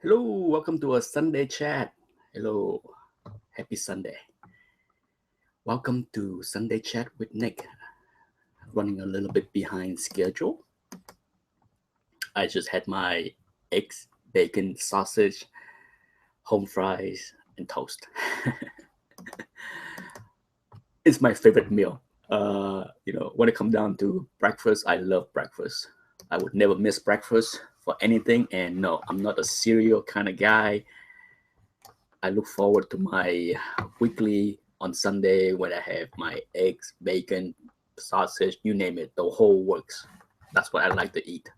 Hello, welcome to a Sunday chat. Hello, happy Sunday. Welcome to Sunday chat with Nick. Running a little bit behind schedule. I just had my eggs, bacon, sausage, home fries, and toast. It's my favorite meal. When it comes down to breakfast, I love breakfast. I would never miss breakfast for anything. And no, I'm not a cereal kind of guy. I look forward to my weekly on Sunday when I have my eggs, bacon, sausage, you name it, the whole works. That's what I like to eat.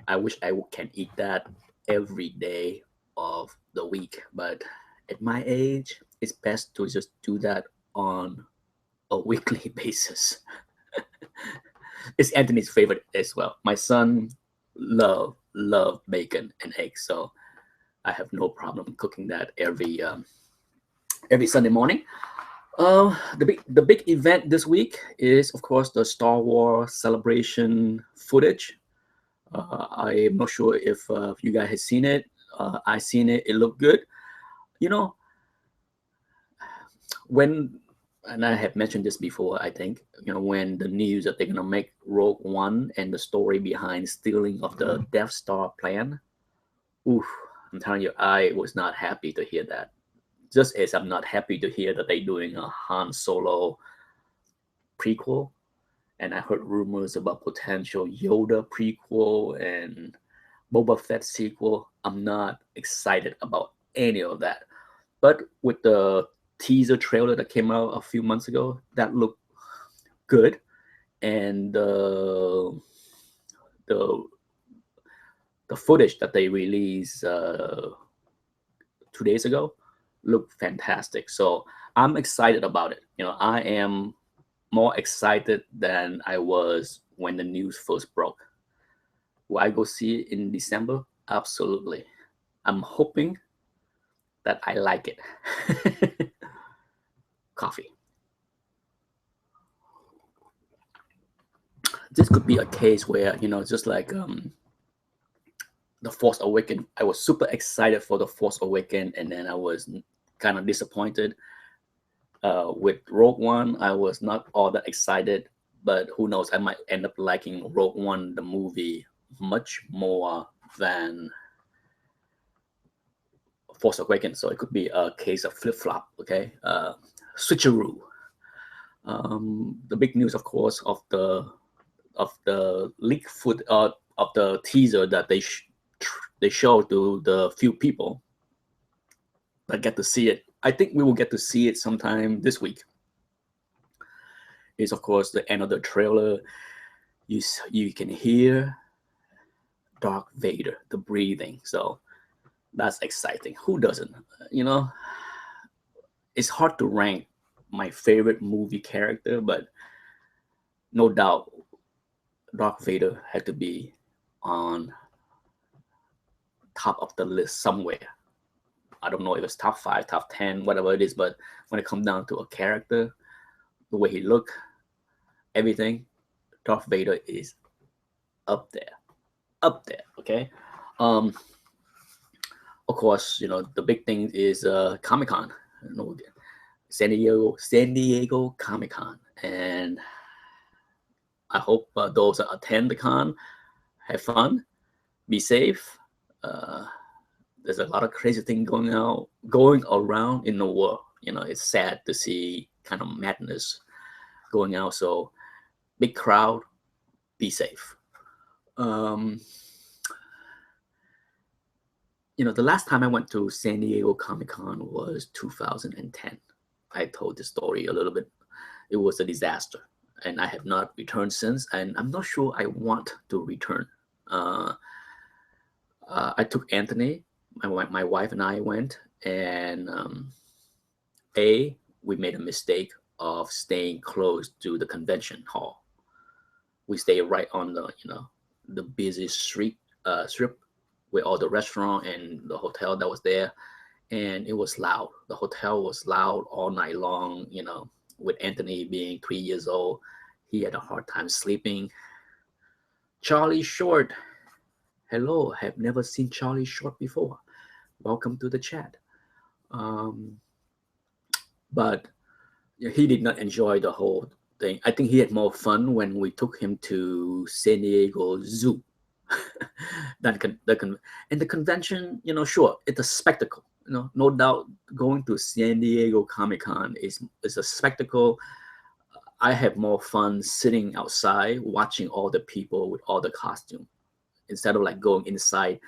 I wish I can eat that every day of the week, but at my age, it's best to just do that on a weekly basis. It's Anthony's favorite as well. My son love bacon and eggs, so I have no problem cooking that every Sunday morning. The big event this week is, of course, the Star Wars celebration footage. I am not sure if you guys have seen it. I seen it. It looked good. You know, when and I have mentioned this before. I think when the news that they're gonna make Rogue One and the story behind stealing of the Death Star plan. Oof, I'm telling you, I was not happy to hear that. Just as I'm not happy to hear that they're doing a Han Solo prequel, and I heard rumors about potential Yoda prequel and Boba Fett sequel. I'm not excited about any of that. But with the teaser trailer that came out a few months ago, that looked good, and the the footage that they released 2 days ago looked fantastic. So I'm excited about it. I am more excited than I was when the news first broke. Will I go see it in December? Absolutely. I'm hoping that I like it. Coffee. This could be a case where, just like The Force Awakens, I was super excited for The Force Awakens, and then I was kind of disappointed. With Rogue One, I was not all that excited, but who knows? I might end up liking Rogue One, the movie, much more than Force Awakens. So it could be a case of flip flop. Okay, switcheroo. The big news, of course, of the leak foot of the teaser that they showed to the few people that get to see it. I think we will get to see it sometime this week. Is, of course, the end of the trailer. You can hear Darth Vader, the breathing. So that's exciting. Who doesn't? You know, it's hard to rank my favorite movie character, but no doubt Darth Vader had to be on top of the list somewhere. I don't know if it's top five, top 10, whatever it is, but when it comes down to a character, the way he look, everything, Darth Vader is up there, up there. Okay. Um, of course, the big thing is Comic Con. San Diego Comic Con, and I hope those that attend the con have fun, be safe. Uh, there's a lot of crazy thing going around in the world. It's sad to see kind of madness going out. So big crowd, be safe. Um, the last time I went to San Diego Comic Con was 2010. I told the story a little bit. It was a disaster, and I have not returned since. And I'm not sure I want to return. Uh, I took Anthony, my wife, and I went, and we made a mistake of staying close to the convention hall. We stayed right on the busy strip with all the restaurant and the hotel that was there, and it was loud. The hotel was loud all night long. With Anthony being 3 years old, he had a hard time sleeping. Charlie Short Hello, have never seen Charlie Short before. Welcome to the chat. Um, but yeah, he did not enjoy the whole thing. I think he had more fun when we took him to San Diego Zoo than and the convention. Sure, it's a spectacle. No doubt, going to San Diego Comic Con is a spectacle. I have more fun sitting outside watching all the people with all the costume instead of like going inside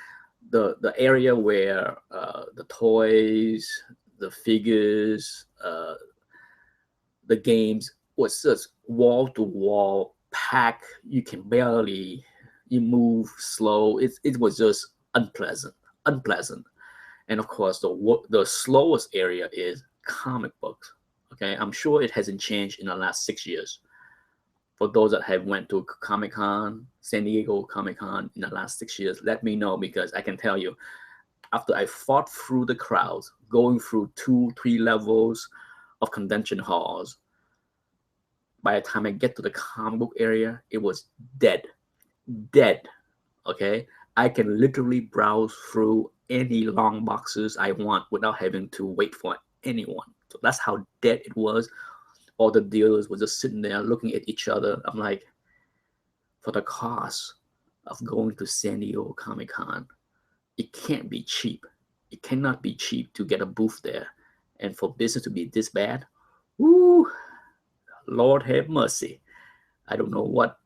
the area where the toys, the figures, the games was just wall to wall pack. You can barely you move slow. It was just unpleasant. And of course, the slowest area is comic books. Okay, I'm sure it hasn't changed in the last 6 years. For those that have went to Comic Con, San Diego Comic Con in the last 6 years, let me know because I can tell you after I fought through the crowds, going through 2, 3 levels of convention halls, by the time I get to the comic book area, it was dead. Dead. Okay. I can literally browse through any long boxes I want without having to wait for anyone. So that's how dead it was. All the dealers were just sitting there looking at each other. I'm like, for the cost of going to San Diego Comic Con, it can't be cheap. It cannot be cheap to get a booth there. And for business to be this bad, woo, Lord have mercy. I don't know what.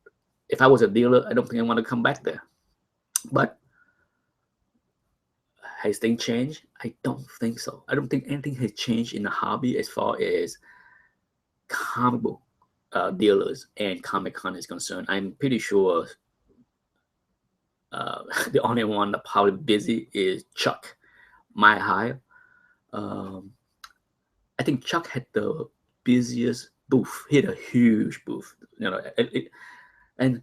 If I was a dealer, I don't think I want to come back there. But has things changed? I don't think so. I don't think anything has changed in the hobby as far as comic book dealers and Comic Con is concerned. I'm pretty sure the only one that probably busy is Chuck, My High. Um, I think Chuck had the busiest booth. He had a huge booth. And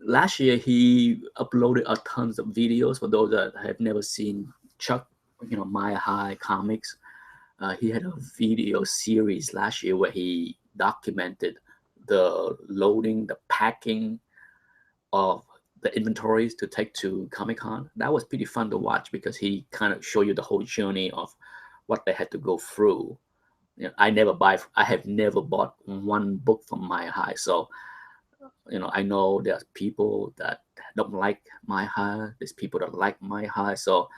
last year he uploaded a tons of videos for those that have never seen Chuck, My High Comics. He had a video series last year where he documented the loading, the packing of the inventories to take to Comic Con. That was pretty fun to watch because he kind of showed you the whole journey of what they had to go through. I have never bought one book from My High, so I know there's people that don't like My High. There's people that like My High, so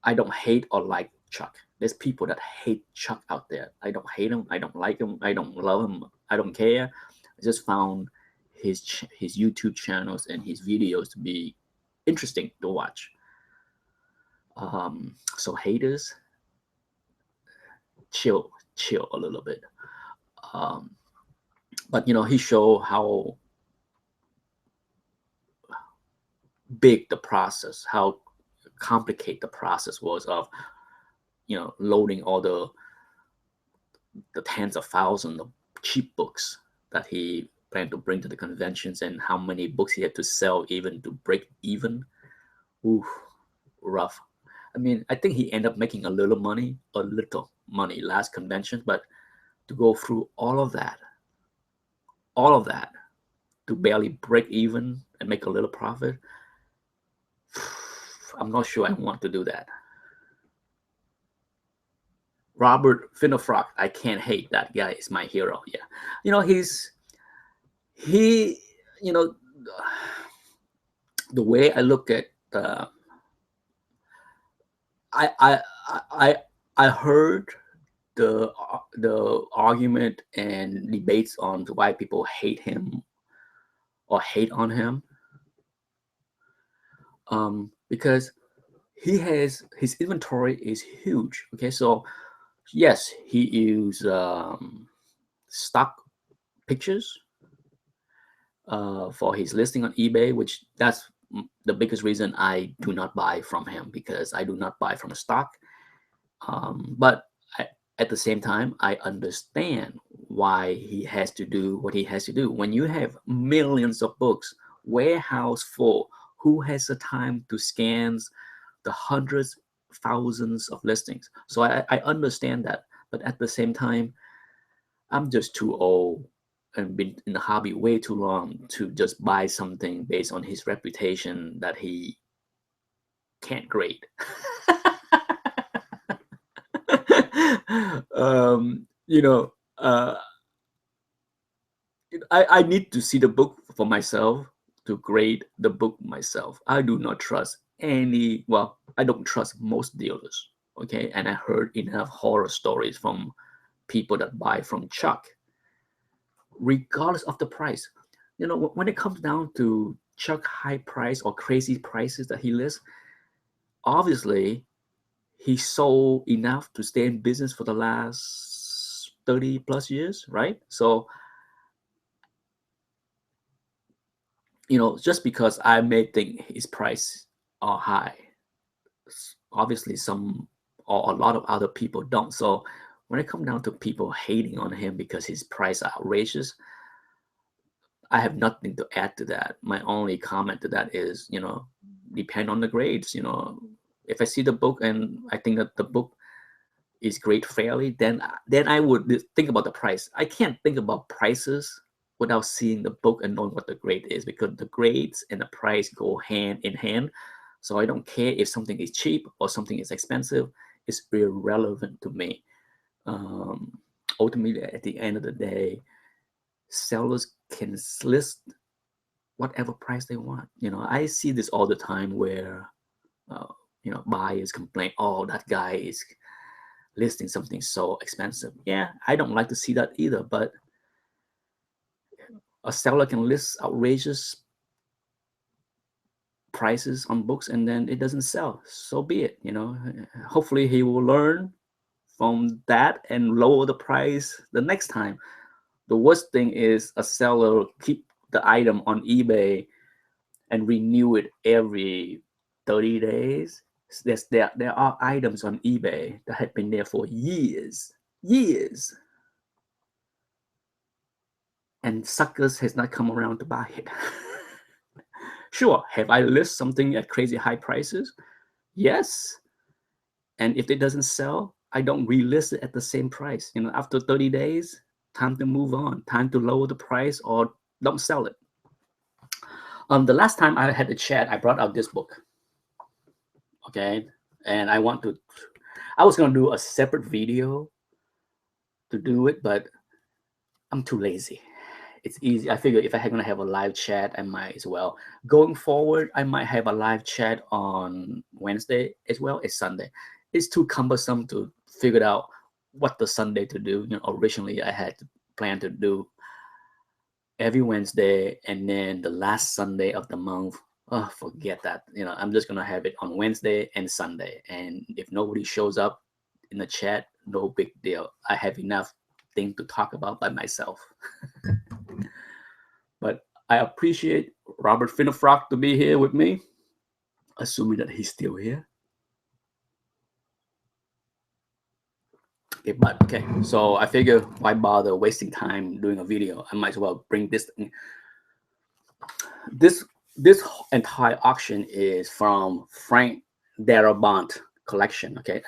I don't hate or like Chuck. There's people that hate Chuck out there. I don't hate him. I don't like him. I don't love him. I don't care. I just found his YouTube channels and his videos to be interesting to watch. So haters, chill a little bit. But he showed how big the process, how complicated the process was of loading all the tens of thousands of cheap books that he planned to bring to the conventions and how many books he had to sell even to break even. Ooh, rough. I mean, I think he ended up making a little money last convention, but to go through all of that to barely break even and make a little profit, I'm not sure I want to do that. Robert Finnefrock, I can't hate that guy. Is my hero. Yeah, he, the way I look at I heard the argument and debates on why people hate him or hate on him, because his inventory is huge. Okay, so yes, he used stock pictures for his listing on eBay, which that's the biggest reason I do not buy from him, because I do not buy from stock. But at the same time, I understand why he has to do what he has to do. When you have millions of books, warehouse full, who has the time to scan the hundreds, thousands of listings? So I understand that. But at the same time, I'm just too old and been in the hobby way too long to just buy something based on his reputation that he can't grade. You know, I need to see the book for myself to grade the book myself. I do not trust any, well, I don't trust most dealers. Okay. And I heard enough horror stories from people that buy from Chuck, regardless of the price. You know, when it comes down to Chuck high price or crazy prices that he lists, obviously he sold enough to stay in business for the last 30 plus years, right? So, you know, just because I may think his price are high, obviously some or a lot of other people don't. So when it comes down to people hating on him because his price are outrageous, I have nothing to add to that. My only comment to that is, you know, depend on the grades. You know, if I see the book and I think that the book is grade fairly, then I would think about the price. I can't think about prices without seeing the book and knowing what the grade is, because the grades and the price go hand in hand. So I don't care if something is cheap or something is expensive. It's irrelevant to me. Um, Ultimately, at the end of the day, sellers can list whatever price they want. You know, I see this all the time where, uh, you know, buyers complain, oh, that guy is listing something so expensive. Yeah, I don't like to see that either, but a seller can list outrageous prices on books and then it doesn't sell. So be it, you know. Hopefully he will learn from that and lower the price the next time. The worst thing is a seller keep the item on eBay and renew it every 30 days. There are items on eBay that have been there for years, and suckers has not come around to buy it. Sure, have I list something at crazy high prices? Yes. And if it doesn't sell, I don't relist it at the same price. You know, after 30 days, time to move on, time to lower the price or don't sell it. The last time I had a chat, I brought out this book. Okay. And I was going to do a separate video to do it, but I'm too lazy. It's easy. I figure if I'm going to have a live chat, I might as well. Going forward, I might have a live chat on Wednesday as well as Sunday. It's too cumbersome to figure out what the Sunday to do. You know, originally I had planned to do every Wednesday and then the last Sunday of the month. Oh, forget that. You know, I'm just going to have it on Wednesday and Sunday. And if nobody shows up in the chat, no big deal. I have enough things to talk about by myself. But I appreciate Robert Finnefrock to be here with me, assuming that he's still here. Okay, but okay, so I figure why bother wasting time doing a video? I might as well bring this thing. This entire auction is from Frank Darabont collection. Okay,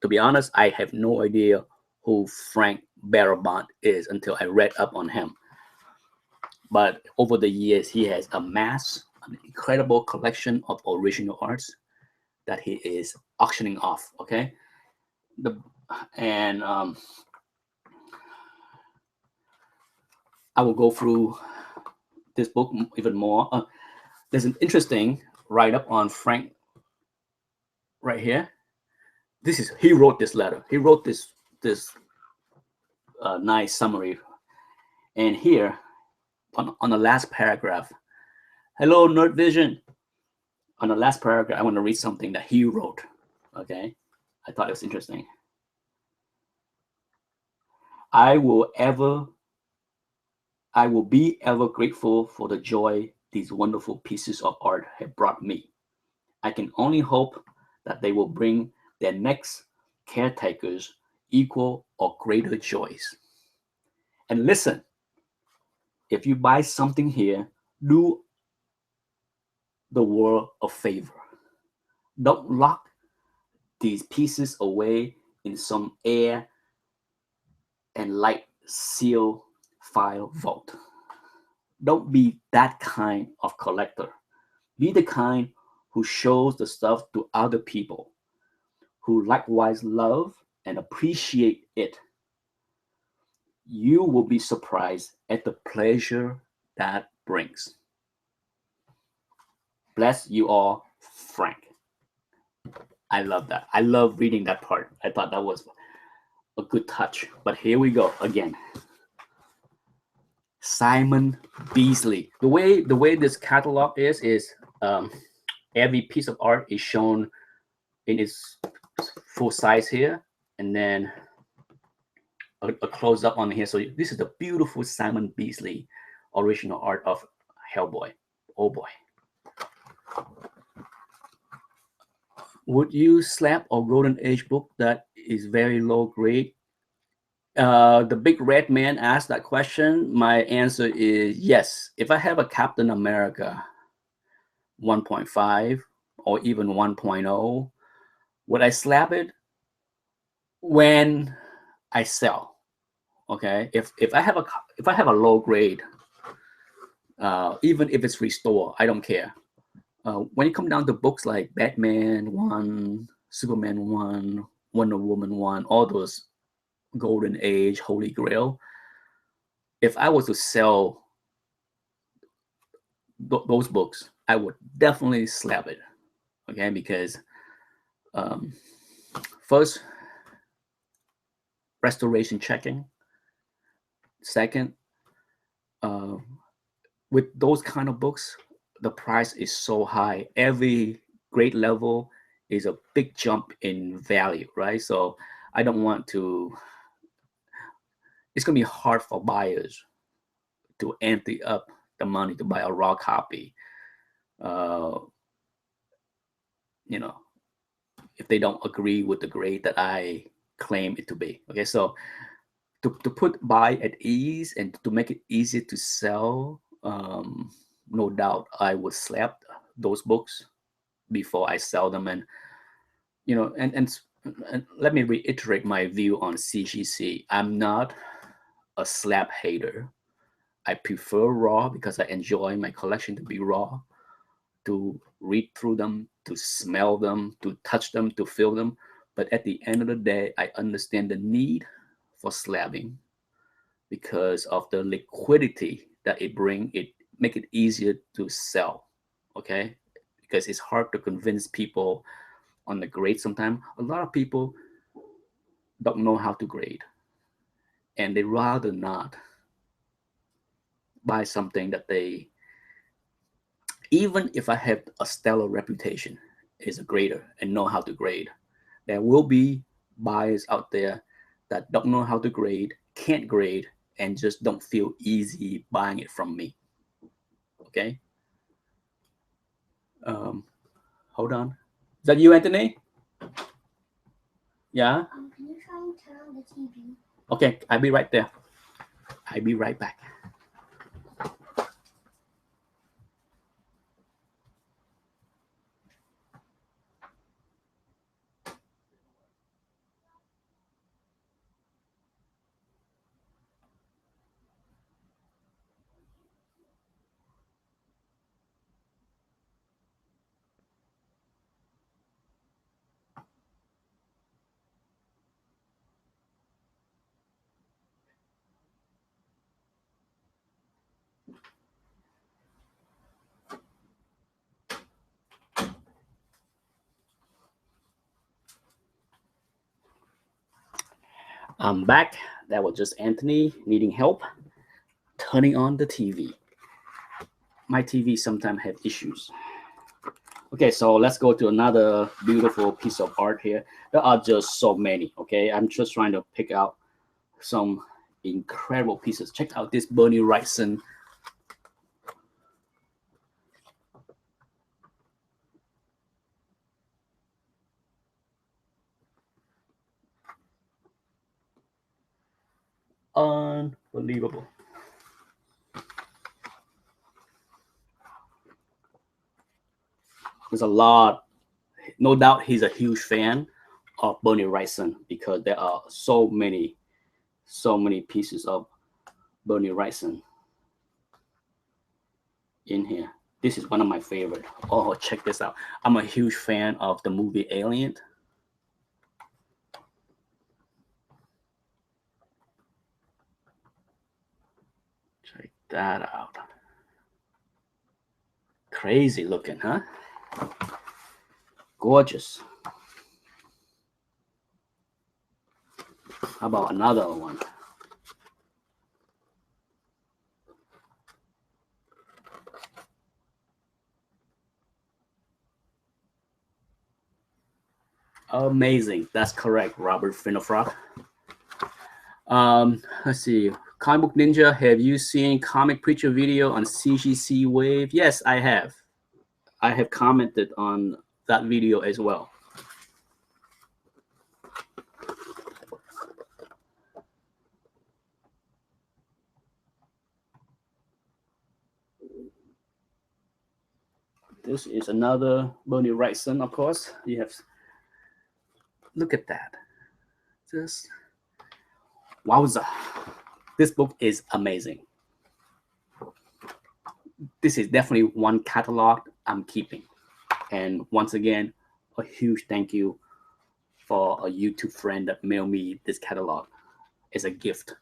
to be honest, I have no idea who Frank Darabont is until I read up on him. But over the years, he has amassed an incredible collection of original arts that he is auctioning off. Okay, I will go through this book even more. There's an interesting write-up on Frank right here. He wrote this letter. He wrote this nice summary, and here on the last paragraph, hello Nerd Vision. On the last paragraph, I want to read something that he wrote. Okay, I thought it was interesting. I will be ever grateful for the joy these wonderful pieces of art have brought me. I can only hope that they will bring their next caretakers equal or greater joys. And listen, if you buy something here, do the world a favor. Don't lock these pieces away in some air and light sealed file vault. Don't be that kind of collector. Be the kind who shows the stuff to other people who likewise love and appreciate it. You will be surprised at the pleasure that brings. Bless you all, Frank. I love that. I love reading that part. I thought that was a good touch. But here we go again. Simon Beasley. The way this catalog is every piece of art is shown in its full size here, and then a close up on here. So this is the beautiful Simon Beasley original art of Hellboy. Oh boy. Would you slap a Golden Age book that is very low grade? The big red man asked that question. My answer is yes. If I have a Captain America 1.5 or even 1.0, would I slap it? When I sell. Okay, if I have a low grade, even if it's restore, I don't care. When you come down to books like Batman 1, Superman 1, Wonder Woman 1, all those Golden Age, Holy Grail, if I was to sell those books, I would definitely slap it. Okay, because first, restoration checking. Second, with those kind of books, the price is so high. Every grade level is a big jump in value, right? So I don't want to. It's gonna be hard for buyers to ante up the money to buy a raw copy. You know, if they don't agree with the grade that I claim it to be. Okay, so to put buy at ease and to make it easier to sell, no doubt I would slap those books before I sell them. And and let me reiterate my view on CGC. I'm not a slap hater. I prefer raw because I enjoy my collection to be raw, to read through them, to smell them, to touch them, to feel them. But at the end of the day, I understand the need for slabbing because of the liquidity that it brings. It make it easier to sell. Okay, because it's hard to convince people on the grade. Sometimes a lot of people don't know how to grade, and they rather not buy something that they, even if I have a stellar reputation as a grader and know how to grade, there will be buyers out there that don't know how to grade, can't grade, and just don't feel easy buying it from me. Okay. Hold on. Is that you, Anthony? Yeah. Can you try and turn on the TV? Okay, I'll be right there. I'll be right back. I'm back. That was just Anthony needing help turning on the TV. My TV sometimes have issues. Okay, so let's go to another beautiful piece of art here. There are just so many. Okay, I'm just trying to pick out some incredible pieces. Check out this Bernie Wrightson. Unbelievable. There's a lot. No doubt he's a huge fan of Bernie Wrightson because there are so many pieces of Bernie Wrightson in here. This is one of my favorite. Oh, check this out. I'm a huge fan of the movie Alien. Check that out. Crazy looking, huh? Gorgeous. How about another one? Amazing. That's correct, Robert Finofrock. Let's see. Comic Book Ninja, have you seen Comic Preacher video on CGC Wave? Yes, I have. I have commented on that video as well. This is another Bernie Wrightson, of course. You have, look at that. Just, wowza. This book is amazing. This is definitely one catalog I'm keeping. And once again, a huge thank you for a YouTube friend that mailed me this catalog as a gift.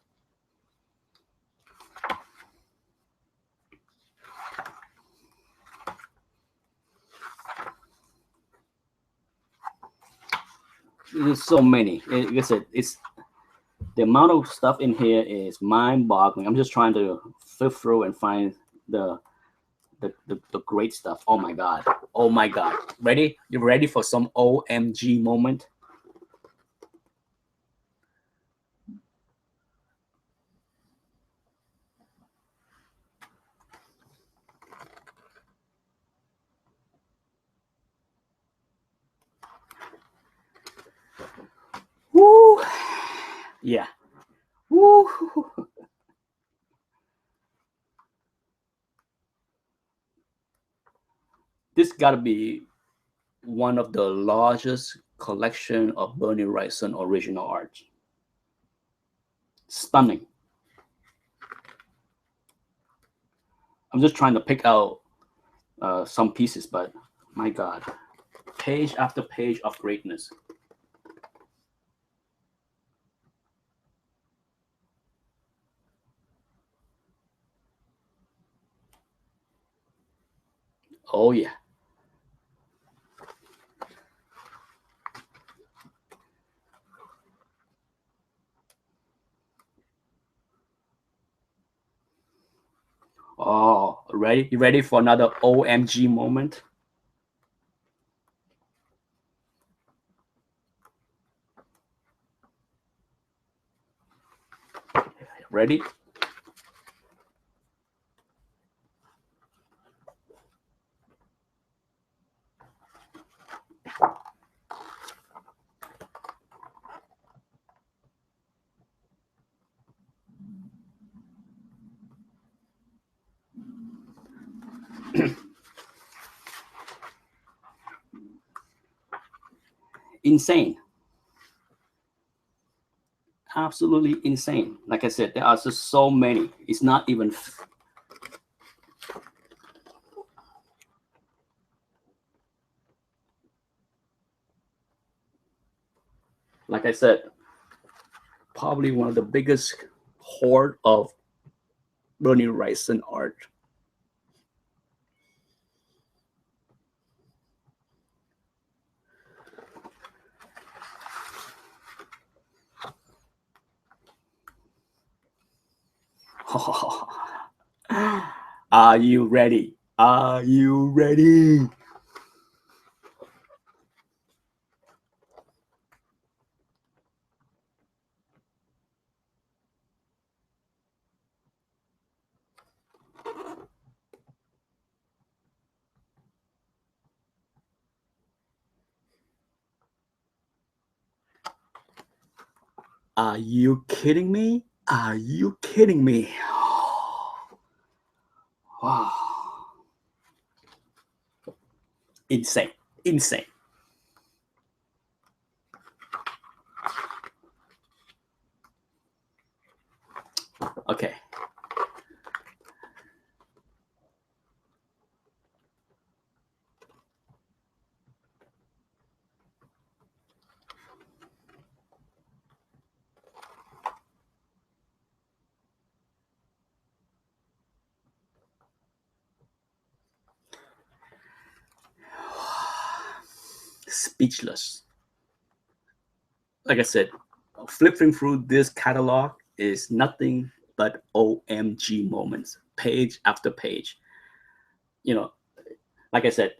There's so many. Like I said, it's the amount of stuff in here is mind-boggling. I'm just trying to flip through and find the great stuff. Oh my god. Oh my god. Ready? You ready for some OMG moment? Woo! Yeah. Woo! This gotta be one of the largest collection of Bernie Wrightson original art. Stunning. I'm just trying to pick out some pieces, but my god, page after page of greatness. Oh yeah. Oh, ready? You ready for another OMG moment? Ready? Insane. Absolutely insane. Like I said, there are just so many. It's not even. Like I said, probably one of the biggest hoard of Bernie Wrightson art. Are you ready? Are you ready? Are you kidding me? Are you kidding me? Wow. Insane. Insane. Okay. speechless. Like I said, flipping through this catalog is nothing but OMG moments, page after page. You know, like I said,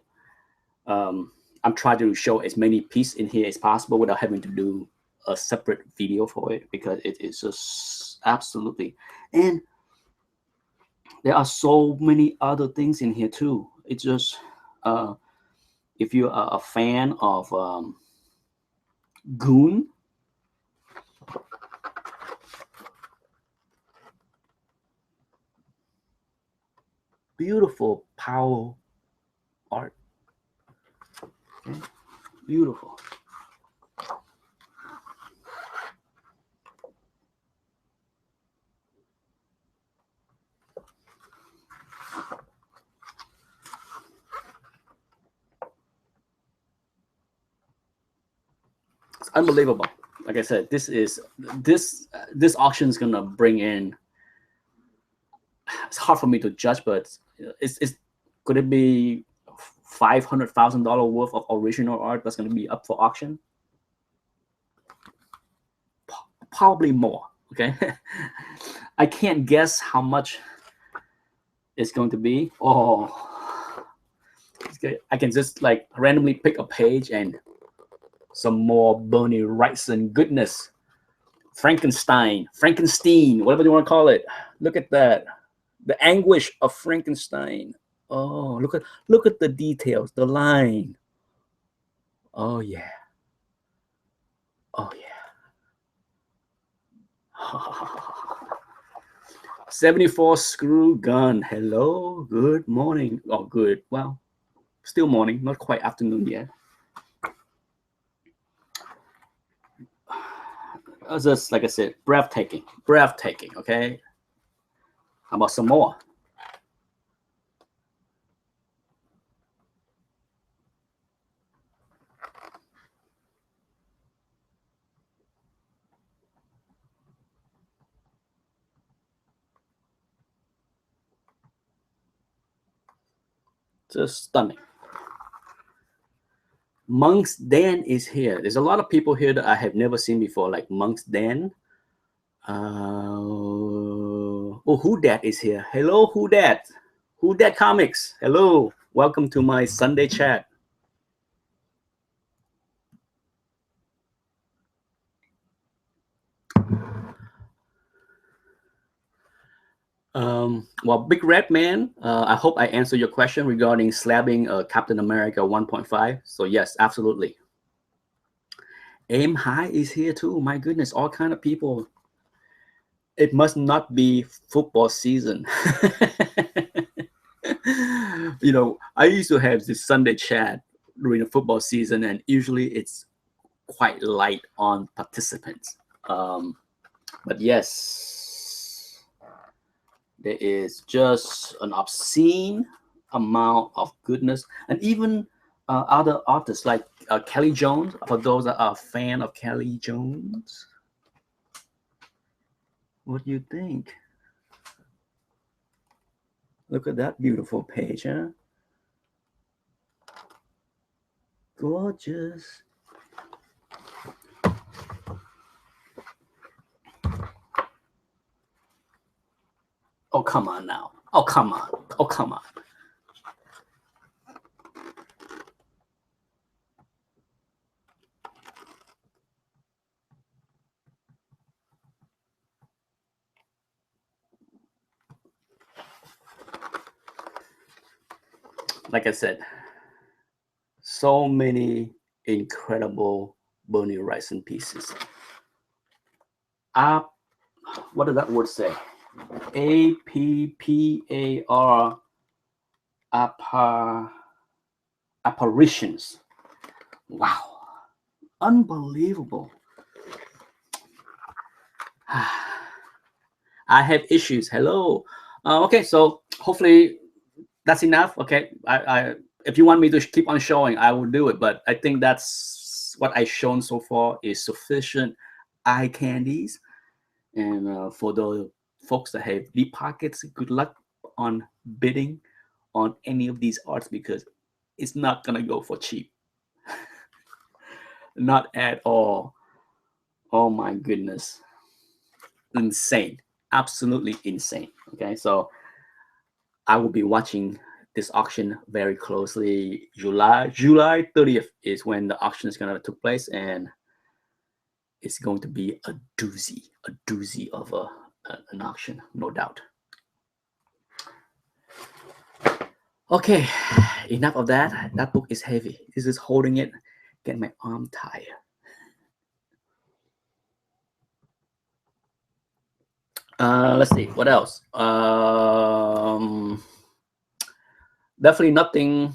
I'm trying to show as many pieces in here as possible without having to do a separate video for it, because it is just absolutely. And there are so many other things in here too. It's just, if you are a fan of Goon, beautiful power art. Okay? Beautiful. It's unbelievable. Like I said, this auction is gonna bring in. It's hard for me to judge, but it's could it be $500,000 worth of original art that's gonna be up for auction? Probably more. Okay, I can't guess how much it's going to be. Oh, I can just like randomly pick a page and some more Bernie Wrightson goodness. Frankenstein, whatever you want to call it. Look at that. The anguish of Frankenstein. Oh, look at the details, the line. Oh yeah. Oh yeah. 74 Screw Gun. Hello, good morning. Oh, good. Well, still morning, not quite afternoon yet. Just like I said, breathtaking. Okay, how about some more? Just stunning. Monk's Den is here. There's a lot of people here that I have never seen before, like Monk's Den. Who Dat is here. Hello, Who Dat? Who Dat Comics. Hello, welcome to my Sunday chat. Well, Big Red Man, I hope I answered your question regarding slabbing Captain America 1.5. So yes, absolutely. Aim High is here too. My goodness, all kind of people. It must not be football season. You know, I used to have this Sunday chat during the football season, and usually it's quite light on participants. But yes, there is just an obscene amount of goodness, and even other artists like Kelly Jones. For those that are a fan of Kelly Jones, what do you think? Look at that beautiful page, huh? Gorgeous. Oh, come on now. Oh, come on. Oh, come on. Like I said, so many incredible Bernie Wrightson pieces. What did that word say? APPAR, apparitions. Wow, unbelievable. I have issues. Hello. Okay, so hopefully that's enough. Okay, if you want me to keep on showing, I will do it. But I think that's what I've shown so far is sufficient eye candies. And for the folks that have deep pockets, good luck on bidding on any of these arts, because it's not gonna go for cheap. Not at all. Oh my goodness. Insane. Absolutely insane. Okay, so I will be watching this auction very closely. July 30th is when the auction is gonna take place, and it's going to be a doozy of an auction, no doubt. Okay, enough of that. That book is heavy. This is holding it, getting my arm tired. Let's see what else. Definitely nothing.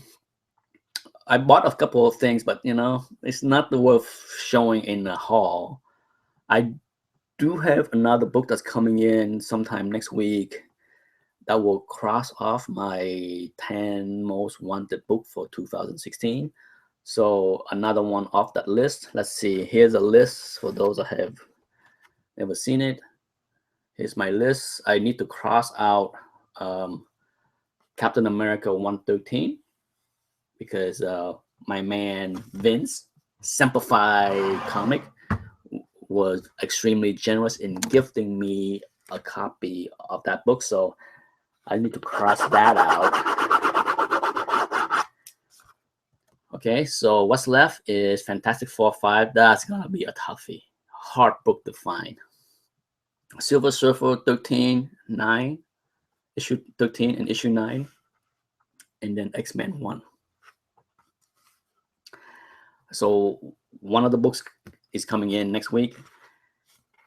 I bought a couple of things, but it's not worth showing in the hall. I do have another book that's coming in sometime next week that will cross off my 10 most wanted book for 2016. So another one off that list. Let's see. Here's a list for those that have never seen it. Here's my list. I need to cross out Captain America 113 because my man Vince, Simplify Comic, was extremely generous in gifting me a copy of that book. So I need to cross that out. Okay, so what's left is Fantastic Four 5. That's gonna be a toughie. Hard book to find. Silver Surfer 13, 9, issue 13 and issue 9, and then X-Men 1. So one of the books is coming in next week,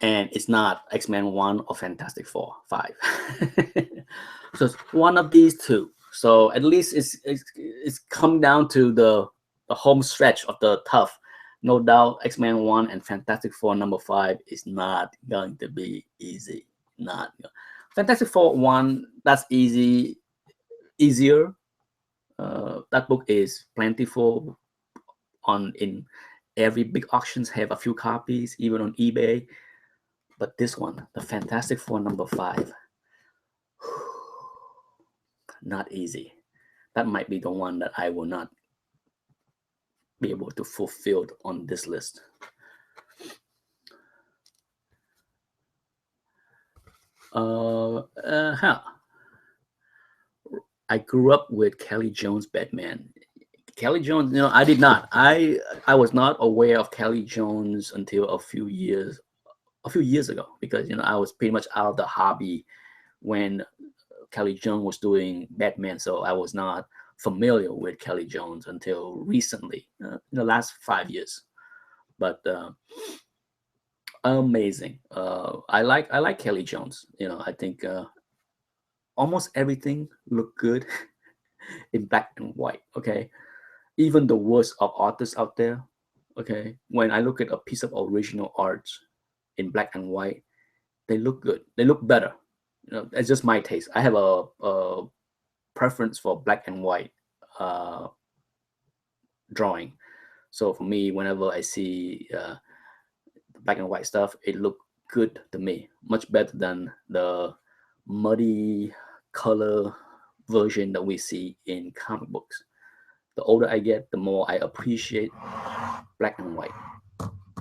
and it's not X-Men 1 or Fantastic Four 5. So it's one of these two. So at least it's come down to the home stretch of the tough. No doubt X-Men 1 and Fantastic Four number 5 is not going to be easy. Not Fantastic Four 1, that's easier. That book is plentiful in every big auctions, have a few copies, even on eBay. But this one, the Fantastic Four number 5, not easy. That might be the one that I will not be able to fulfill on this list. I grew up with Kelly Jones Batman. Kelly Jones, I did not. I was not aware of Kelly Jones until a few years ago, because I was pretty much out of the hobby when Kelly Jones was doing Batman, so I was not familiar with Kelly Jones until recently, in the last 5 years. But amazing. I like Kelly Jones. I think almost everything looked good in black and white. Okay, even the worst of artists out there. Okay, when I look at a piece of original art in black and white, they look good. They look better. It's just my taste. I have a preference for black and white drawing. So for me, whenever I see black and white stuff, it look good to me, much better than the muddy color version that we see in comic books. The older I get, the more I appreciate black and white.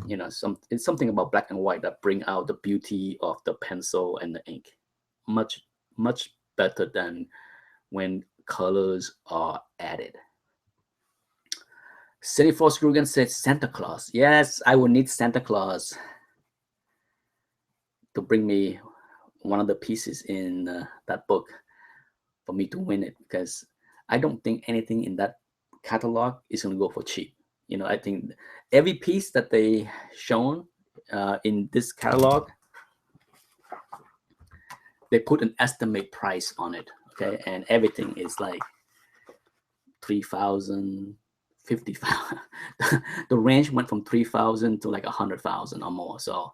It's something about black and white that bring out the beauty of the pencil and the ink, much better than when colors are added. City Force Rugen says Santa Claus. Yes, I will need Santa Claus to bring me one of the pieces in that book for me to win it, because I don't think anything in that catalog is going to go for cheap. I think every piece that they shown in this catalog, they put an estimate price on it. Okay, and everything is like 3,000, 50,000. The range went from 3,000 to like 100,000 or more. So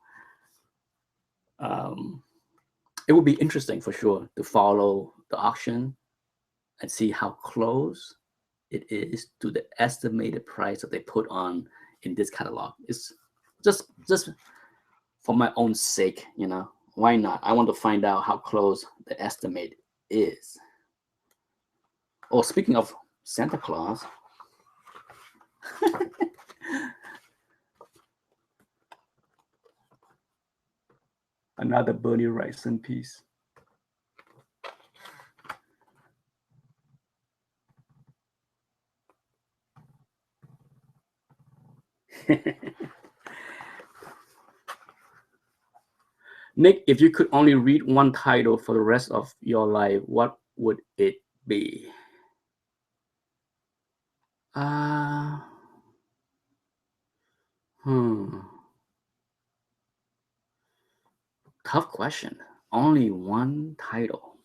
it would be interesting for sure to follow the auction and see how close it is to the estimated price that they put on in this catalog. It's just for my own sake, why not? I want to find out how close the estimate is. Oh, speaking of Santa Claus, Another Bernie Wrightson piece. Nick, if you could only read one title for the rest of your life, what would it be? Uh, hmm. Tough question. Only one title.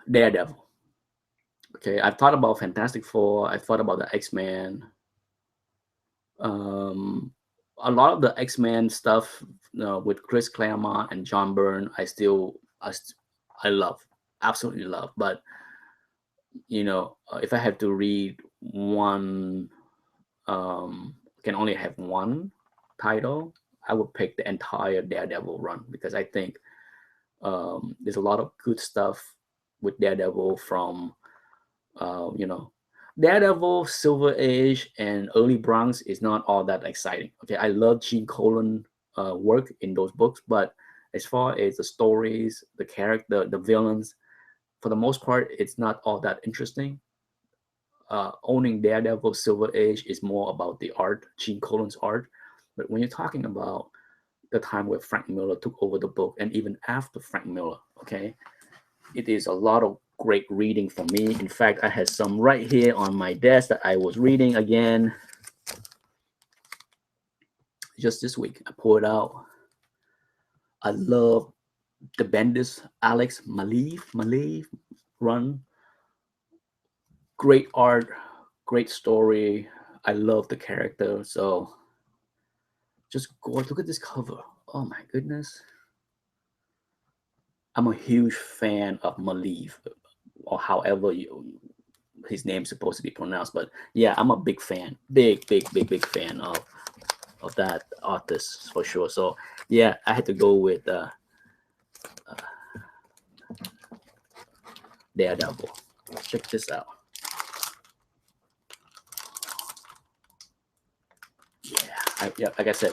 Daredevil. Okay, I've thought about Fantastic Four. I thought about the X-Men. A lot of the X-Men stuff, with Chris Claremont and John Byrne, I love, absolutely love. But if I have to read one, can only have one title, I would pick the entire Daredevil run because I think there's a lot of good stuff with Daredevil from, you know, Daredevil, Silver Age, and early Bronx is not all that exciting. Okay, I love Gene Colan work in those books, but as far as the stories, the character, the villains, for the most part, it's not all that interesting. Owning Daredevil, Silver Age is more about the art, Gene Colan's art. But when you're talking about the time where Frank Miller took over the book, and even after Frank Miller, okay, it is a lot of great reading for me. In fact, I had some right here on my desk that I was reading again just this week. I pulled it out. I love the Bendis Alex Maleev run. Great art, great story. I love the character. So just go look at this cover. Oh my goodness. I'm a huge fan of Maleev, or however his name's supposed to be pronounced. But yeah, I'm a big fan, big fan of that artist for sure. So yeah, I had to go with Daredevil. Check this out. Yeah, like I said,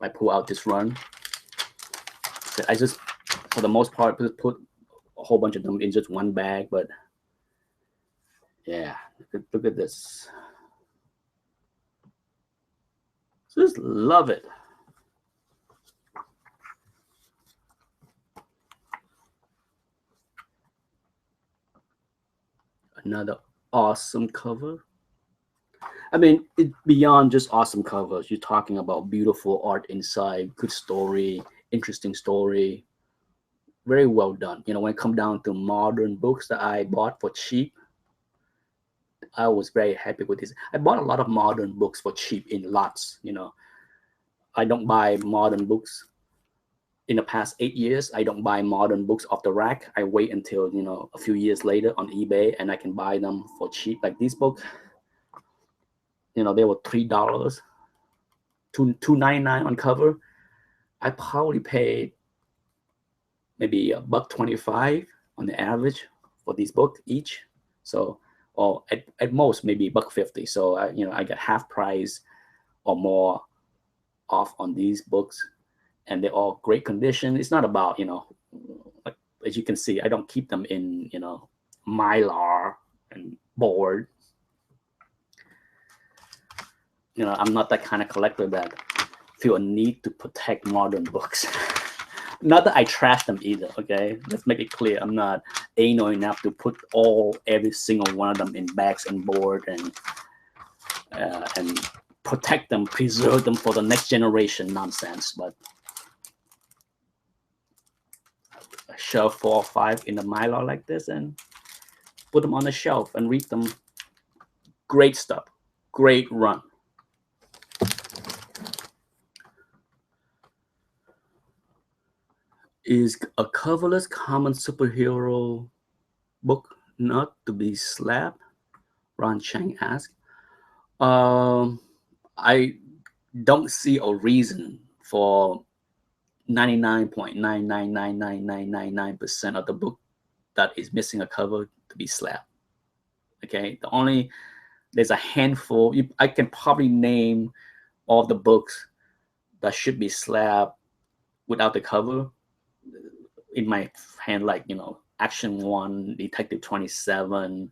I pull out this run. I just, for the most part, put a whole bunch of them in just one bag. But yeah, look at this. Just love it. Another awesome cover. I mean, it beyond just awesome covers. You're talking about beautiful art inside, good story, interesting story, very well done. When it come down to modern books that I bought for cheap, I was very happy with this. I bought a lot of modern books for cheap in lots. I don't buy modern books. In the past 8 years, I don't buy modern books off the rack. I wait until a few years later on eBay, and I can buy them for cheap. Like this book, they were $3, $2.99 on cover. I probably paid maybe $1.25 on the average for this book each. So, or at most maybe $1.50. So I get half price or more off on these books, and they're all great condition. It's not about like, as you can see, I don't keep them in Mylar and board. I'm not that kind of collector that feel a need to protect modern books. Not that I trash them either, okay? Let's make it clear. I'm not anal enough to put every single one of them in bags and board and protect them, preserve them for the next generation nonsense. But a shelf 4 or 5 in the Mylar like this and put them on the shelf and read them. Great stuff. Great run. Is a coverless common superhero book not to be slapped? Ron Chang asked. I don't see a reason for 99.9999999% of the book that is missing a cover to be slabbed. Okay, there's a handful. I can probably name all the books that should be slabbed without the cover in my hand, like, Action 1, Detective 27,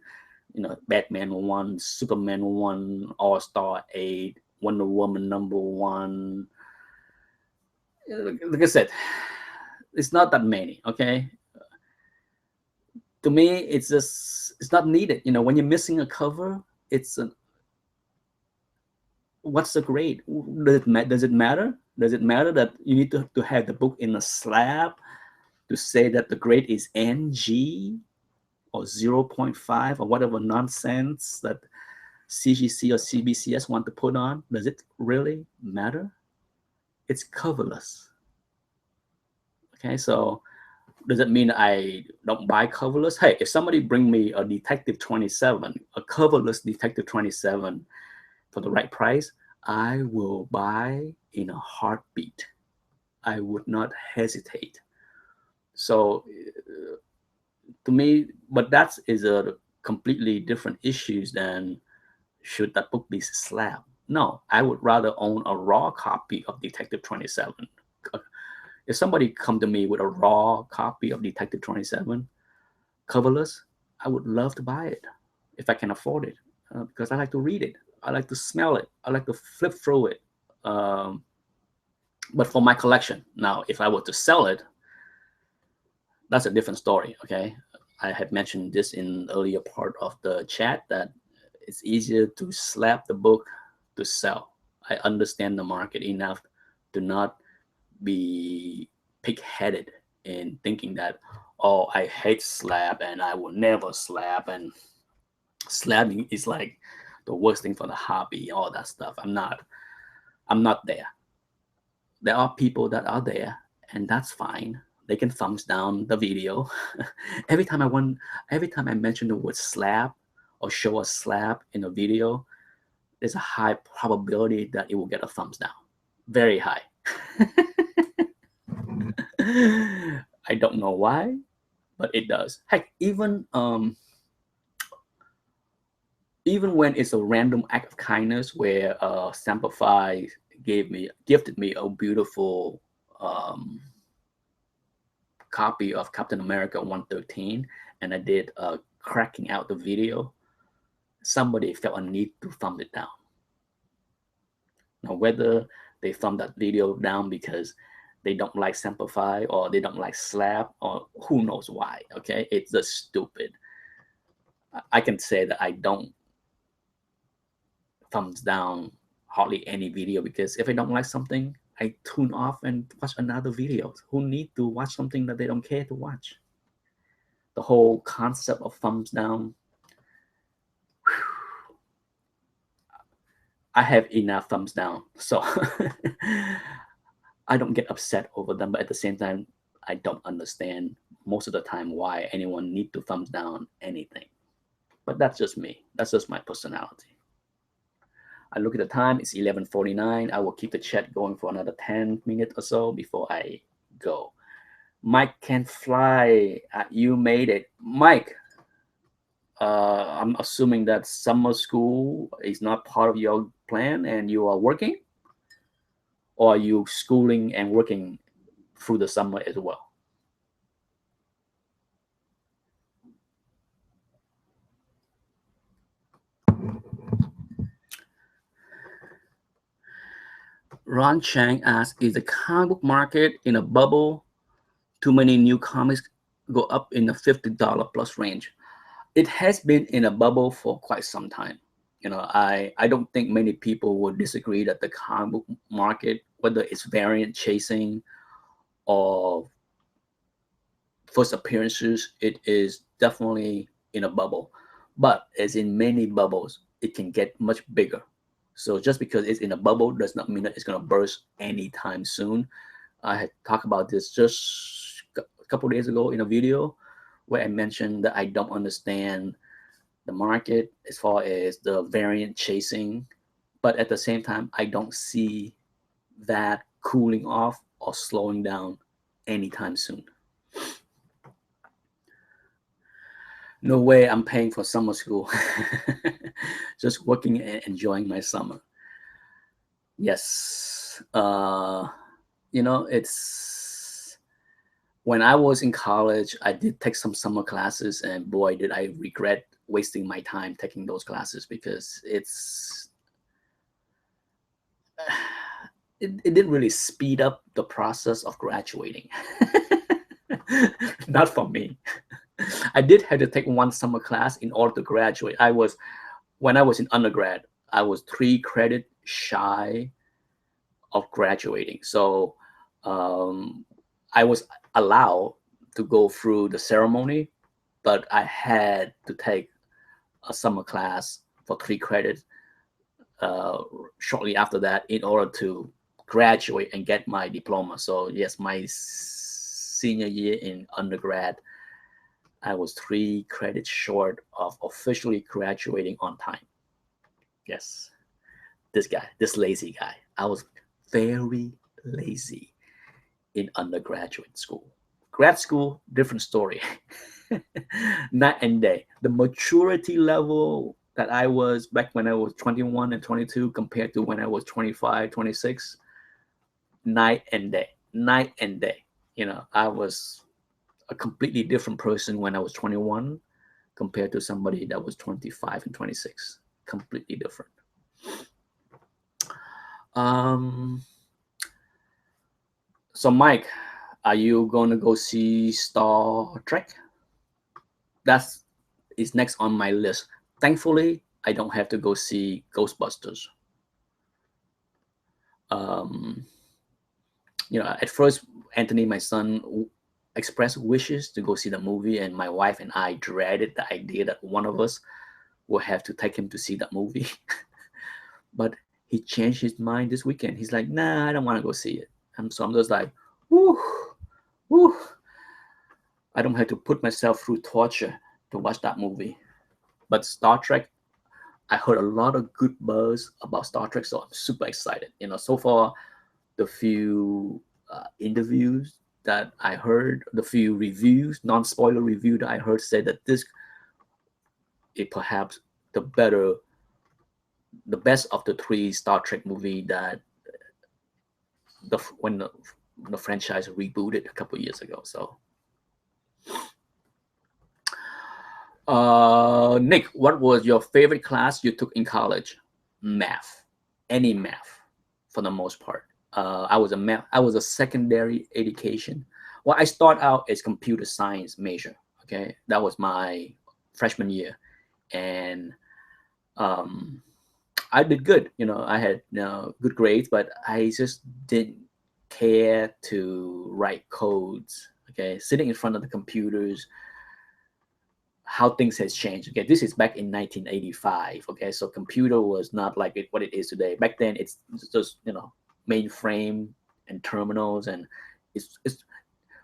Batman 1, Superman 1, All-Star 8, Wonder Woman #1. Like I said, it's not that many, okay? To me, it's not needed. When you're missing a cover, what's the grade? Does it matter? Does it matter that you need to have the book in a slab to say that the grade is NG or 0.5 or whatever nonsense that CGC or CBCS want to put on? Does it really matter? It's coverless. Okay, so does it mean I don't buy coverless? Hey, if somebody bring me a Detective 27, a coverless Detective 27 for the right price, I will buy in a heartbeat. I would not hesitate. So to me, but that is a completely different issues than should that book be slabbed. No, I would rather own a raw copy of Detective 27. If somebody come to me with a raw copy of Detective 27, coverless, I would love to buy it if I can afford it, because I like to read it. I like to smell it. I like to flip through it. But for my collection, now, if I were to sell it, that's a different story, okay? I had mentioned this in earlier part of the chat that it's easier to slap the book to sell. I understand the market enough to not be pig-headed in thinking that, oh, I hate slap and I will never slap, and slapping is like the worst thing for the hobby, all that stuff. I'm not there. There are people that are there, and that's fine. They can thumbs down the video. every time I mention the word slap or show a slap in a video, there's a high probability that it will get a thumbs down. Very high. I don't know why, but it does. Heck, even when it's a random act of kindness where Samplify gifted me a beautiful copy of Captain America 113, and I did cracking out the video, somebody felt a need to thumb it down. Now, whether they thumb that video down because they don't like Samplify or they don't like Slap or who knows why, okay? It's just stupid. I can say that I don't thumbs down hardly any video, because if I don't like something, I tune off and watch another video. Who need to watch something that they don't care to watch? The whole concept of thumbs down, I have enough thumbs down, so I don't get upset over them, but at the same time, I don't understand most of the time why anyone need to thumbs down anything. But that's just me. That's just my personality. I look at the time, it's 11:49. I will keep the chat going for another 10 minutes or so before I go. Mike can fly. You made it. Mike, I'm assuming that summer school is not part of your plan and you are working? Or are you schooling and working through the summer as well? Ron Chang asks, is the comic book market in a bubble? Too many new comics go up in the $50 plus range. It has been in a bubble for quite some time. I don't think many people would disagree that the comic book market, whether it's variant chasing or first appearances, it is definitely in a bubble. But as in many bubbles, it can get much bigger. So just because it's in a bubble does not mean that it's going to burst anytime soon. I had talked about this just a couple days ago in a video where I mentioned that I don't understand the market as far as the variant chasing, but at the same time, I don't see that cooling off or slowing down anytime soon. No way I'm paying for summer school. Just working and enjoying my summer. Yes. It's when I was in college, I did take some summer classes, and boy, did I regret wasting my time taking those classes because it didn't really speed up the process of graduating. Not for me. I did have to take one summer class in order to graduate. When I was in undergrad, I was 3 credit shy of graduating. So I was allowed to go through the ceremony, but I had to take a summer class for 3 credits uh, shortly after that in order to graduate and get my diploma. So yes, my senior year in undergrad, I was 3 credits short of officially graduating on time. Yes, this lazy guy. I was very lazy in undergraduate school. Grad school, different story. Night and day. The maturity level that I was back when I was 21 and 22 compared to when I was 25, 26, night and day. Night and day. I was a completely different person when I was 21 compared to somebody that was 25 and 26. Completely different. Um, so, Mike, are you going to go see Star Trek? That's is next on my list. Thankfully, I don't have to go see Ghostbusters. Um, at first, Anthony, my son, expressed wishes to go see the movie, and my wife and I dreaded the idea that one of us will have to take him to see that movie. But he changed his mind this weekend. He's like, nah, I don't want to go see it. So I'm just like, whoo, whoo. I don't have to put myself through torture to watch that movie. But Star Trek, I heard a lot of good buzz about Star Trek, so I'm super excited. So far, the few interviews that I heard, the few reviews, non-spoiler review that I heard, said that this is perhaps the best of the 3 Star Trek movie that when the franchise rebooted a couple years ago. So, Nick, what was your favorite class you took in college? Math, any math, for the most part. I was a math. I was a secondary education. Well, I start out as computer science major. Okay, that was my freshman year, and um, I did good. I had good grades, but I just didn't care to write codes. Okay, sitting in front of the computers, how things has changed. Okay, this is back in 1985. Okay, so computer was not like what it is today. Back then, it's just mainframe and terminals, and it's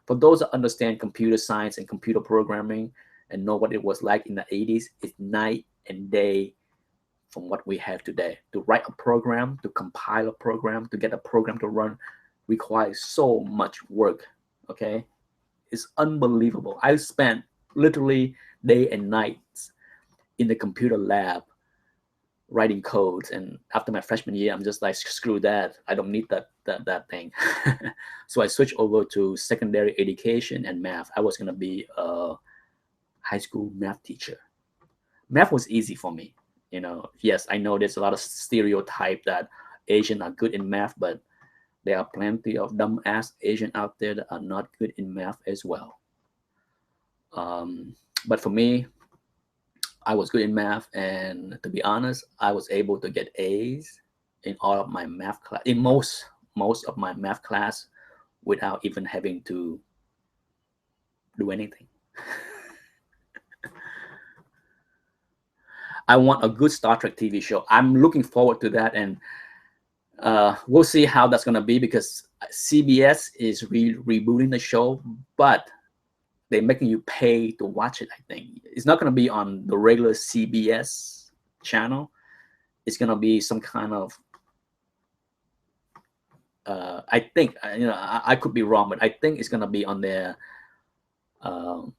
for those that understand computer science and computer programming and know what it was like in the 80s. It's night and day from what we have today. To write a program, to compile a program, to get a program to run requires so much work. Okay, it's unbelievable. I spent literally day and nights in the computer lab writing codes, and after my freshman year, I'm just like, screw that, I don't need that thing. So I switched over to secondary education and math. I was going to be a high school math teacher. Math was easy for me. Yes, I know there's a lot of stereotype that Asian are good in math, but there are plenty of dumbass Asian out there that are not good in math as well. But for me, I was good in math, and to be honest, I was able to get A's in all of my math class, in most of my math class, without even having to do anything. I want a good Star Trek TV show. I'm looking forward to that, and we'll see how that's gonna be because CBS is rebooting the show, but they're making you pay to watch it. I think it's not gonna be on the regular CBS channel. It's gonna be some kind of I think I could be wrong, but I think it's gonna be on their kind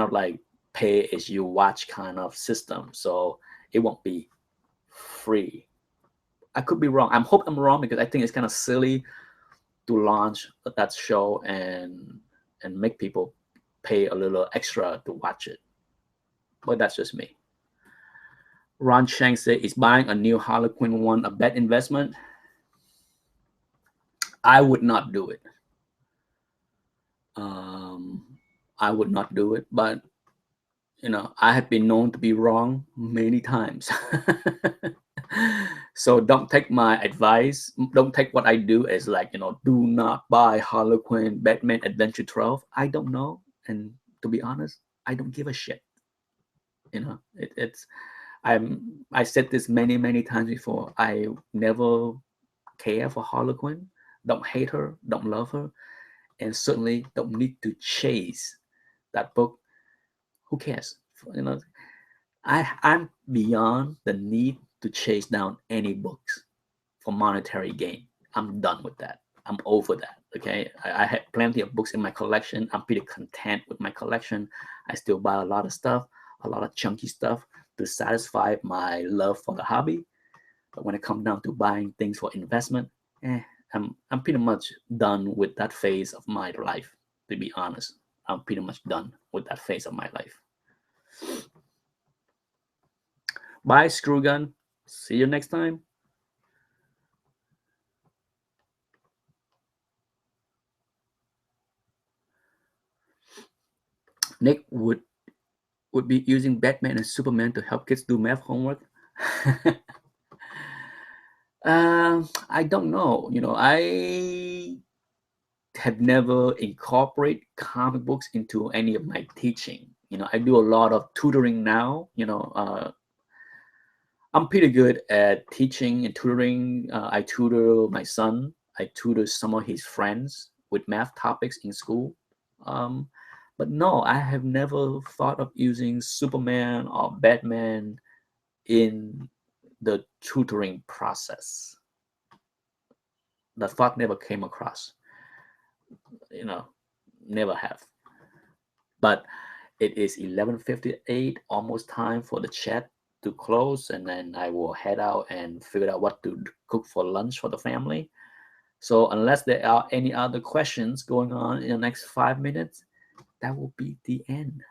of like pay as you watch kind of system, so it won't be free. I could be wrong. I hope I'm wrong because I think it's kind of silly to launch that show and make people pay a little extra to watch it. But that's just me. Ron Chang said, "Is buying a new Harlequin one a bad investment?" I would not do it. I would not do it, but I have been known to be wrong many times. So don't take my advice. Don't take what I do as like, do not buy Harlequin Batman Adventure 12. I don't know. And to be honest, I don't give a shit. I said this many, many times before. I never care for Harlequin. Don't hate her, don't love her, and certainly don't need to chase that book. Who cares? I'm beyond the need to chase down any books for monetary gain. I'm done with that. I'm over that. Okay. I have plenty of books in my collection. I'm pretty content with my collection. I still buy a lot of stuff, a lot of chunky stuff to satisfy my love for the hobby. But when it comes down to buying things for investment, I'm pretty much done with that phase of my life. To be honest, I'm pretty much done with that phase of my life. Bye, Screwgun. See you next time. Nick would be using Batman and Superman to help kids do math homework. I don't know. I have never incorporated comic books into any of my teaching. I do a lot of tutoring now. I'm pretty good at teaching and tutoring. I tutor my son. I tutor some of his friends with math topics in school. But no, I have never thought of using Superman or Batman in the tutoring process. The thought never came across. Never have. But it is 11:58, almost time for the chat to close, and then I will head out and figure out what to cook for lunch for the family. So unless there are any other questions going on in the next 5 minutes, that will be the end.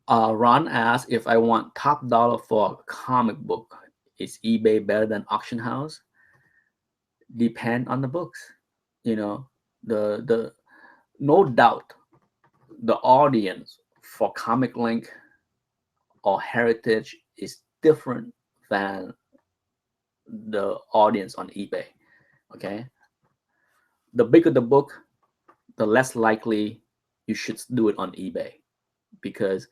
Ron asked if I want top dollar for a comic book. Is eBay better than auction house? Depend on the books. The no doubt the audience for Comic Link or Heritage is different than the audience on eBay. Okay, the bigger the book, the less likely you should do it on eBay, because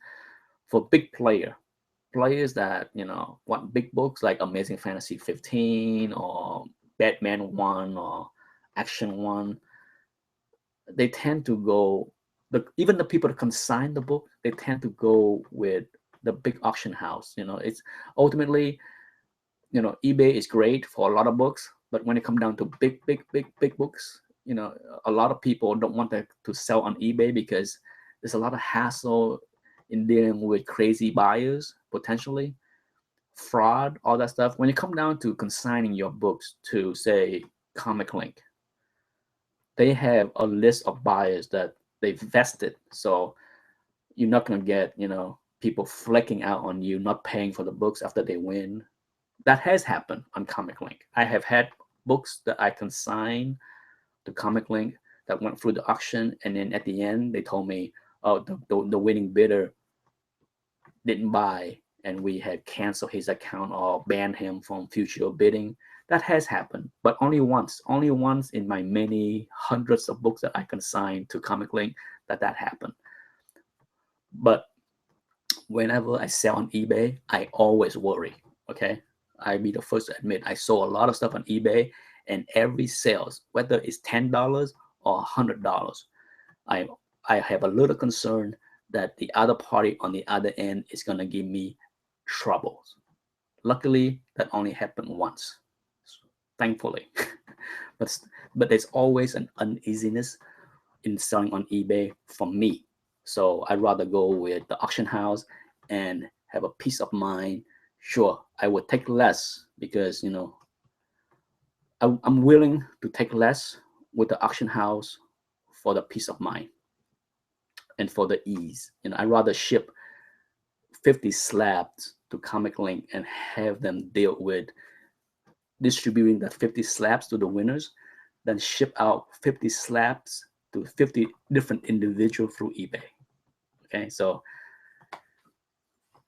for big players that want big books like Amazing Fantasy 15 or Batman 1 or Action 1, they tend to go, even the people that consign the book, they tend to go with the big auction house. It's ultimately, eBay is great for a lot of books, but when it comes down to big books, a lot of people don't want to sell on eBay because there's a lot of hassle in dealing with crazy buyers, potentially fraud, all that stuff. When you come down to consigning your books to, say, Comic Link, they have a list of buyers that they've vested. So you're not going to get, people flicking out on you, not paying for the books after they win. That has happened on Comic Link. I have had books that I consigned to Comic Link that went through the auction, and then at the end, they told me, oh, the winning bidder didn't buy, and we had canceled his account or banned him from future bidding. That has happened, but only once in my many hundreds of books that I consigned to Comic Link that happened. But whenever I sell on eBay, I always worry. Okay, I be the first to admit I sold a lot of stuff on eBay, and every sales, whether it's $10 or $100, I have a little concern that the other party on the other end is gonna give me troubles. Luckily, that only happened once, thankfully. but there's always an uneasiness in selling on eBay for me. So I'd rather go with the auction house and have a peace of mind. Sure, I would take less because, you know, I'm willing to take less with the auction house for the peace of mind and for the ease. You know, I'd rather ship 50 slabs to Comic Link and have them deal with distributing that 50 slabs to the winners than ship out 50 slabs to 50 different individuals through eBay. Okay, so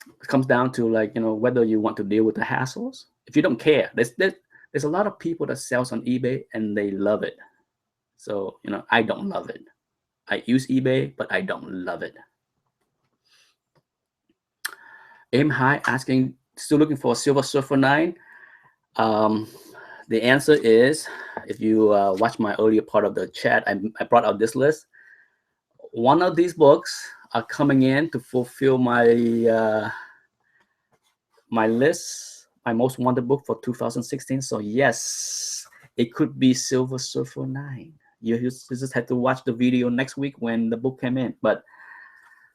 it comes down to, like, you know, whether you want to deal with the hassles. If you don't care, there's a lot of people that sells on eBay and they love it. So, you know, I don't love it. I use eBay, but I don't love it. Aim High asking, still looking for a Silver Surfer 9. The answer is, if you watch my earlier part of the chat, I brought out this list. One of these books are coming in to fulfill my my list, my most wanted book for 2016. So yes, it could be Silver Surfer 9. You just had to watch the video next week when the book came in. But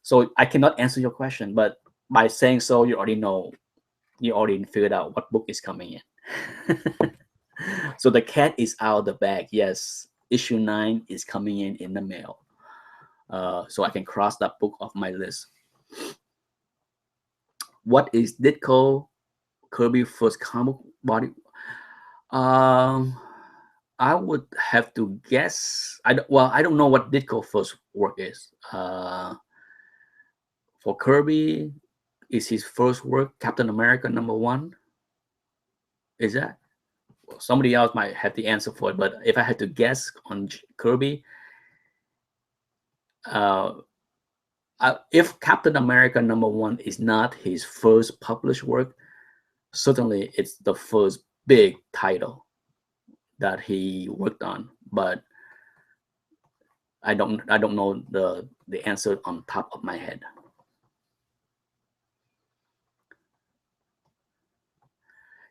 so I cannot answer your question, but by saying so, you already figured out what book is coming in. So the cat is out of the bag. Yes, issue 9 is coming in the mail. So I can cross that book off my list. What is Ditko Kirby first comic body? I would have to guess. I don't know what Ditko first work is. For Kirby, is his first work Captain America #1? Is that? Well, somebody else might have the answer for it, but if I had to guess on Kirby, if Captain America #1 is not his first published work, certainly it's the first big title that he worked on. But I don't know the answer on top of my head.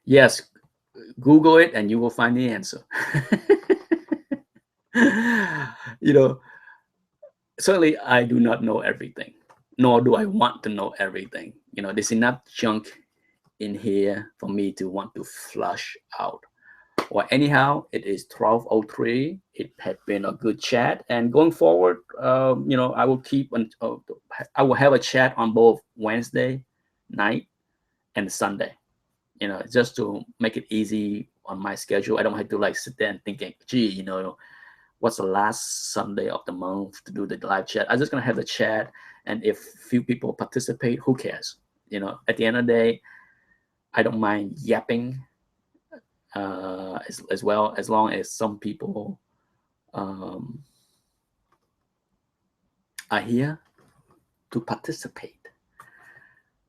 Yes, Google it and you will find the answer. You know, certainly I do not know everything, nor do I want to know everything. You know, there's enough junk in here for me to want to flush out. Well, anyhow, it is 12:03. It had been a good chat, and going forward, you know, I will I will have a chat on both Wednesday night and Sunday. You know, just to make it easy on my schedule. I don't have to like sit there and thinking, gee, you know, what's the last Sunday of the month to do the live chat. I'm just gonna have the chat, and if few people participate, who cares? You know, at the end of the day, I don't mind yapping as well, as long as some people are here to participate.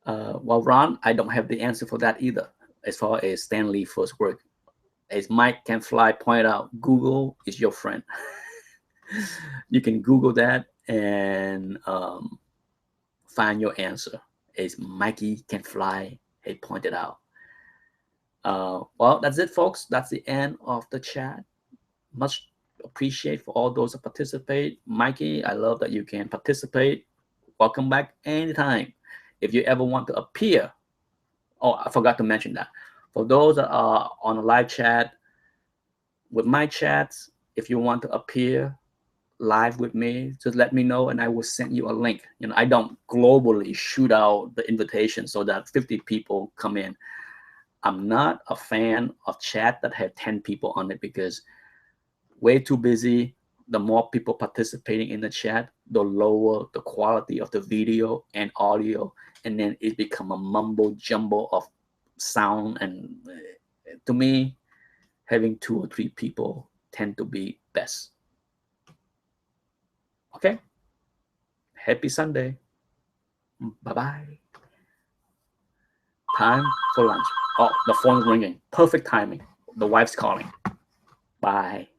Well, Ron, I don't have the answer for that either. As far as Stan Lee first work, as Mike Can Fly pointed out, Google is your friend. You can Google that and find your answer, as Mikey Can Fly had pointed out. Well, that's it, folks. That's the end of the chat. Much appreciate for all those that participate. Mikey, I love that you can participate. Welcome back anytime. If you ever want to appear, oh, I forgot to mention that. For those that are on a live chat with my chats, if you want to appear live with me, just let me know and I will send you a link. You know, I don't globally shoot out the invitation so that 50 people come in. I'm not a fan of chat that have 10 people on it, because way too busy. The more people participating in the chat, the lower the quality of the video and audio, and then it become a mumbo jumbo of sound. And to me, having 2 or 3 people tend to be best. Okay. Happy Sunday. Bye-bye. Time for lunch. Oh, the phone's ringing. Perfect timing. The wife's calling. Bye.